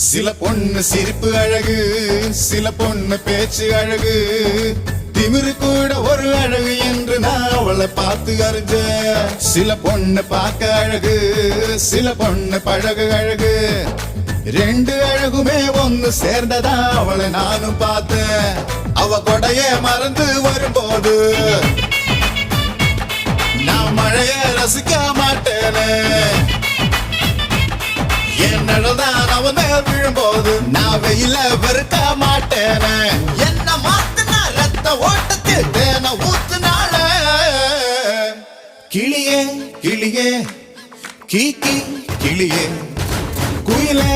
சில பொண்ணு சிரிப்பு அழகு, சில பொண்ணு பேச்சு அழகு, திமிரு கூட ஒரு அழகு என்று நான் அவளை பார்த்து அறிஞ்ச. சில பொண்ணு பார்க்க அழகு, சில பொண்ணு பழகு அழகு, ரெண்டு அழகுமே ஒன்னு சேர்ந்ததா அவளை நானும் பார்த்தேன். அவ கொடைய மறந்து வரும்போது நான் மழைய ரசிக்க மாட்டேனே. என் நடதான் அவன் மேல் விழும்போது நான் வெயில வெறுக்க மாட்டேனே. என்ன மாத்துனா ரத்த ஓட்டத்தில் தேன ஊத்துனால. கிளியே கிளியே கீ கீ கிளியே குயிலே